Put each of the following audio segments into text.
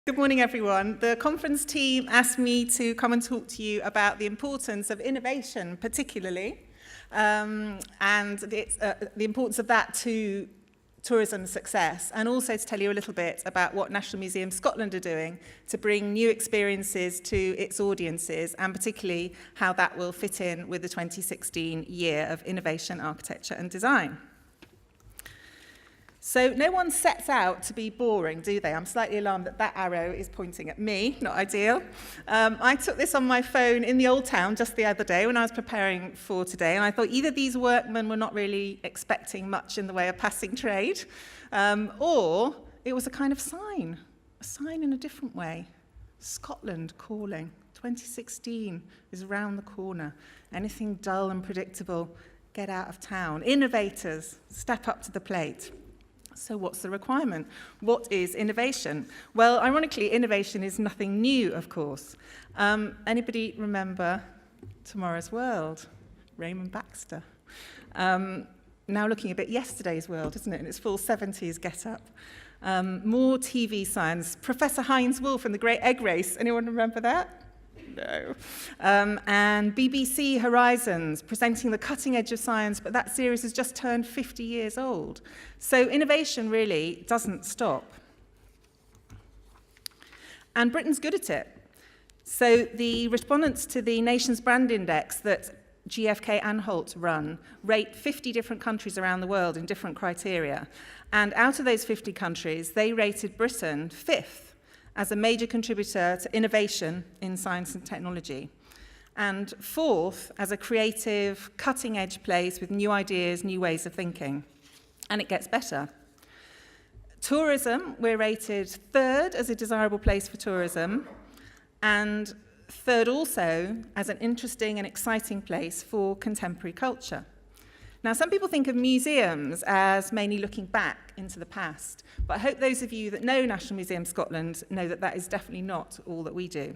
Good morning, everyone. The conference team asked me to come and talk to you about the importance of innovation, particularly, and the importance of that to tourism success, and also to tell you a little bit about what National Museum Scotland are doing to bring new experiences to its audiences, and particularly how that will fit in with the 2016 year of innovation, architecture and design. So no one sets out to be boring, do they? I'm slightly alarmed that that arrow is pointing at me, not ideal. I took this on my phone in the Old Town just the other day when I was preparing for today, and I thought either these workmen were not really expecting much in the way of passing trade, or it was a kind of sign in a different way. Scotland calling. 2016 is around the corner. Anything dull and predictable, get out of town. Innovators, step up to the plate. So what's the requirement? What is innovation? Well, ironically, innovation is nothing new, of course. Anybody remember Tomorrow's World? Raymond Baxter. Now looking a bit yesterday's world, isn't it? In its full 70s get-up. More TV science. Professor Heinz Wolff and the Great Egg Race. Anyone remember that? No. And BBC Horizons, presenting the cutting edge of science, but that series has just turned 50 years old. So innovation really doesn't stop. And Britain's good at it. So the respondents to the Nations Brand Index that GfK and Holt run rate 50 different countries around the world in different criteria. And out of those 50 countries, they rated Britain 5th as a major contributor to innovation in science and technology, and 4th as a creative, cutting-edge place with new ideas, new ways of thinking. And it gets better. Tourism, we're rated 3rd as a desirable place for tourism, and 3rd also as an interesting and exciting place for contemporary culture. Now, some people think of museums as mainly looking back into the past, but I hope those of you that know National Museum Scotland know that that is definitely not all that we do.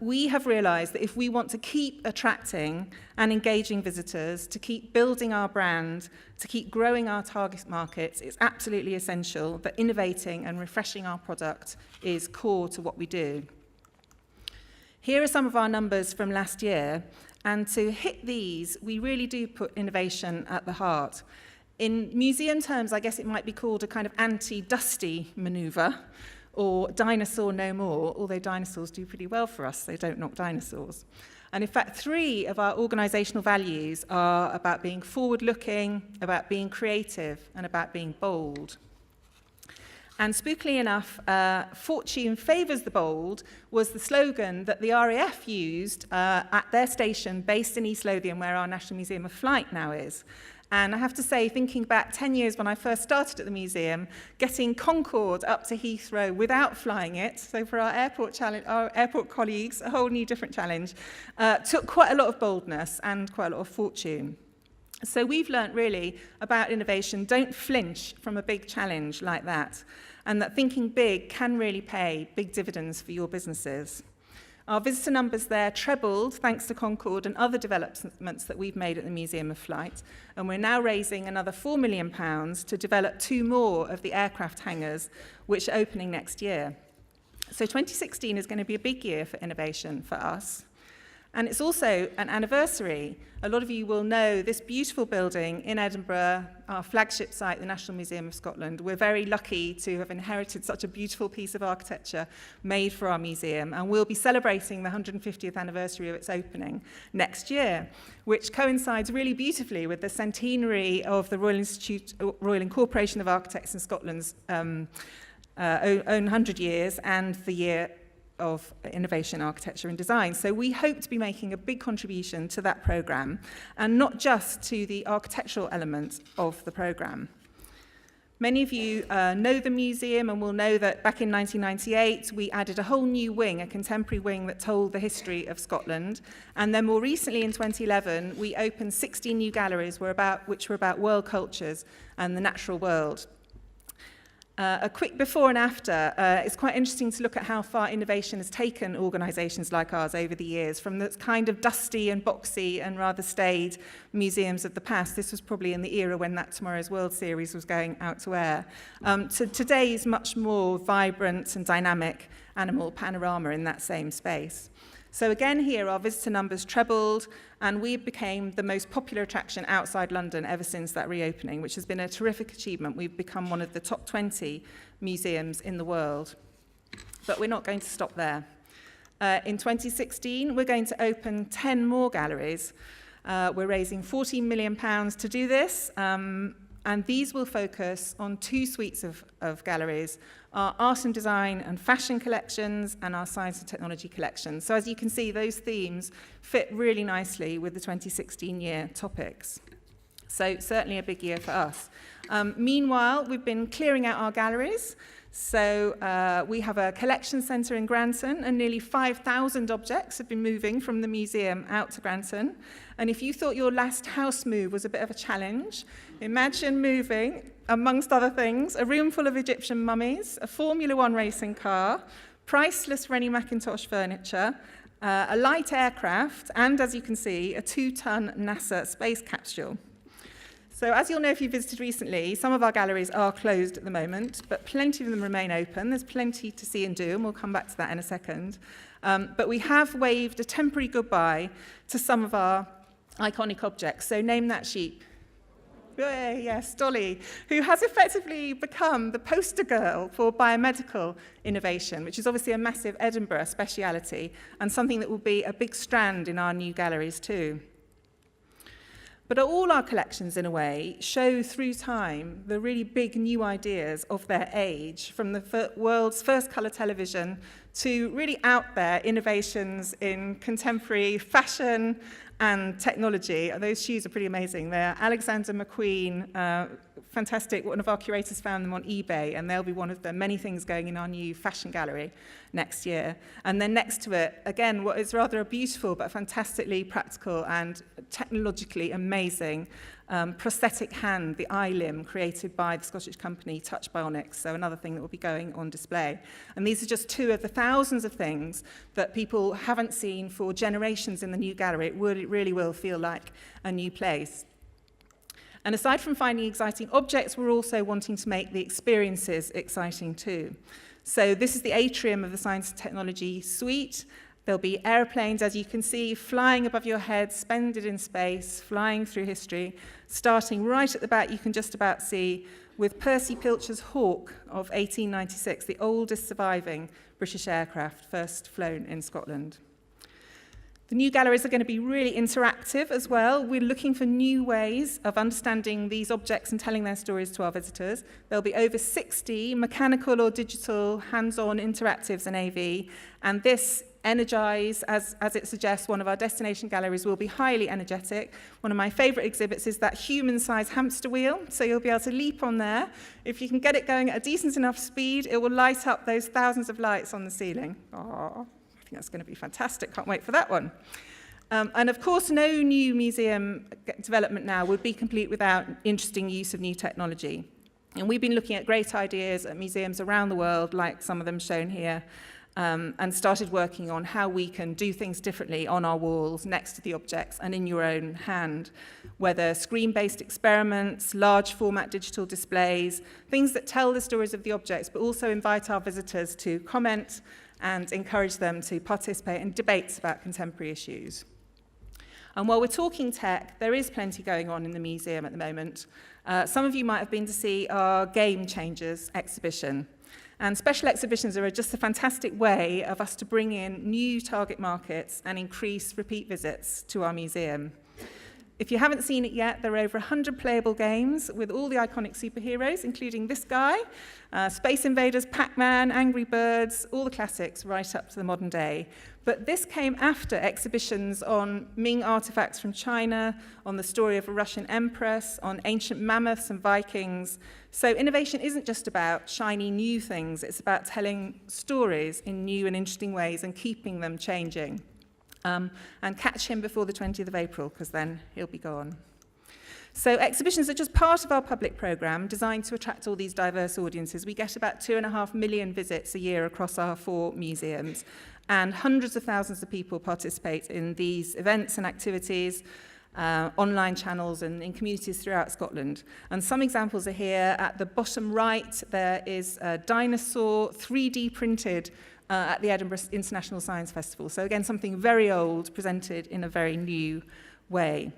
We have realised that if we want to keep attracting and engaging visitors, to keep building our brand, to keep growing our target markets, it's absolutely essential that innovating and refreshing our product is core to what we do. Here are some of our numbers from last year. And to hit these, we really do put innovation at the heart. In museum terms, I guess it might be called a kind of anti-dusty manoeuvre, or dinosaur no more, although dinosaurs do pretty well for us, they don't knock dinosaurs. And in fact, 3 of our organisational values are about being forward-looking, about being creative, and about being bold. And spookily enough, fortune favours the bold was the slogan that the RAF used at their station based in East Lothian, where our National Museum of Flight now is. And I have to say, thinking back 10 years when I first started at the museum, getting Concorde up to Heathrow without flying it, so for our airport colleagues, a whole new different challenge, took quite a lot of boldness and quite a lot of fortune. So we've learnt really about innovation. Don't flinch from a big challenge like that, and that thinking big can really pay big dividends for your businesses. Our visitor numbers there trebled thanks to Concorde and other developments that we've made at the Museum of Flight, and we're now raising another £4 million to develop 2 more of the aircraft hangars, which are opening next year. So 2016 is going to be a big year for innovation for us. And it's also an anniversary. A lot of you will know this beautiful building in Edinburgh, our flagship site, the National Museum of Scotland. We're very lucky to have inherited such a beautiful piece of architecture made for our museum, and we'll be celebrating the 150th anniversary of its opening next year, which coincides really beautifully with the centenary of the Royal Incorporation of Architects in Scotland's own 100 years, and the year of innovation, architecture and design. So we hope to be making a big contribution to that programme, and not just to the architectural element of the programme. Many of you know the museum and will know that back in 1998 we added a whole new wing, a contemporary wing that told the history of Scotland, and then more recently in 2011 we opened 16 new galleries which were about world cultures and the natural world. A quick before and after. It's quite interesting to look at how far innovation has taken organisations like ours over the years, from the kind of dusty and boxy and rather staid museums of the past. This was probably in the era when that Tomorrow's World series was going out to air, to today's much more vibrant and dynamic animal panorama in that same space. So again here, our visitor numbers trebled, and we became the most popular attraction outside London ever since that reopening, which has been a terrific achievement. We've become one of the top 20 museums in the world. But we're not going to stop there. In 2016, we're going to open 10 more galleries. We're raising £14 million to do this, and these will focus on two suites of galleries: our art and design and fashion collections and our science and technology collections. So as you can see, those themes fit really nicely with the 2016 year topics. So certainly a big year for us. Meanwhile, we've been clearing out our galleries. So we have a collection centre in Granton, and nearly 5,000 objects have been moving from the museum out to Granton. And if you thought your last house move was a bit of a challenge, imagine moving, amongst other things, a room full of Egyptian mummies, a Formula One racing car, priceless Rennie Mackintosh furniture, a light aircraft, and, as you can see, a 2-ton NASA space capsule. So as you'll know if you visited recently, some of our galleries are closed at the moment, but plenty of them remain open. There's plenty to see and do, and we'll come back to that in a second. But we have waved a temporary goodbye to some of our iconic objects. So name that sheep. Yes, Dolly, who has effectively become the poster girl for biomedical innovation, which is obviously a massive Edinburgh speciality and something that will be a big strand in our new galleries too. But all our collections, in a way, show through time the really big new ideas of their age, from the world's first colour television to really out there innovations in contemporary fashion and technology. Those shoes are pretty amazing. They're Alexander McQueen, fantastic. One of our curators found them on eBay, and they'll be one of the many things going in our new fashion gallery next year. And then next to it, again, what is rather a beautiful but fantastically practical and technologically amazing prosthetic hand, the eye limb, created by the Scottish company Touch Bionics, so another thing that will be going on display. And these are just two of the thousands of things that people haven't seen for generations in the new gallery. It really will feel like a new place. And aside from finding exciting objects, we're also wanting to make the experiences exciting too. So this is the atrium of the Science and Technology Suite. There'll be airplanes, as you can see, flying above your head, suspended in space, flying through history. Starting right at the back, you can just about see, with Percy Pilcher's Hawk of 1896, the oldest surviving British aircraft, first flown in Scotland. The new galleries are going to be really interactive as well. We're looking for new ways of understanding these objects and telling their stories to our visitors. There'll be over 60 mechanical or digital hands-on interactives in AV, and this Energize, as it suggests, one of our destination galleries will be highly energetic. One of my favourite exhibits is that human-sized hamster wheel, so you'll be able to leap on there. If you can get it going at a decent enough speed, it will light up those thousands of lights on the ceiling. Oh, I think that's going to be fantastic. Can't wait for that one. And of course, no new museum development now would be complete without interesting use of new technology. And we've been looking at great ideas at museums around the world, like some of them shown here, and started working on how we can do things differently on our walls, next to the objects, and in your own hand. Whether screen-based experiments, large format digital displays, things that tell the stories of the objects, but also invite our visitors to comment and encourage them to participate in debates about contemporary issues. And while we're talking tech, there is plenty going on in the museum at the moment. Some of you might have been to see our Game Changers exhibition. And special exhibitions are just a fantastic way of us to bring in new target markets and increase repeat visits to our museum. If you haven't seen it yet, there are over 100 playable games with all the iconic superheroes, including this guy, Space Invaders, Pac-Man, Angry Birds, all the classics right up to the modern day. But this came after exhibitions on Ming artifacts from China, on the story of a Russian empress, on ancient mammoths and Vikings. So innovation isn't just about shiny new things, it's about telling stories in new and interesting ways and keeping them changing. And catch him before the 20th of April, because then he'll be gone. So exhibitions are just part of our public programme designed to attract all these diverse audiences. We get about 2.5 million visits a year across our 4 museums, and hundreds of thousands of people participate in these events and activities, online channels and in communities throughout Scotland. And some examples are here. At the bottom right, there is a dinosaur 3D printed at the Edinburgh International Science Festival. So again, something very old presented in a very new way.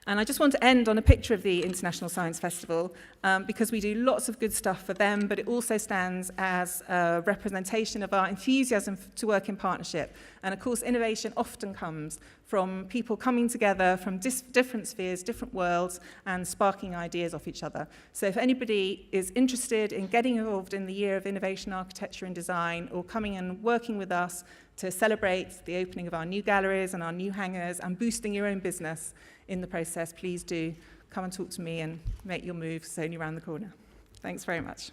And I just want to end on a picture of the International Science Festival because we do lots of good stuff for them, but it also stands as a representation of our enthusiasm to work in partnership. And of course, innovation often comes from people coming together from different spheres, different worlds, and sparking ideas off each other. So if anybody is interested in getting involved in the Year of Innovation, Architecture and Design, or coming and working with us to celebrate the opening of our new galleries and our new hangars and boosting your own business in the process, please do come and talk to me and make your move. It's only around the corner. Thanks very much.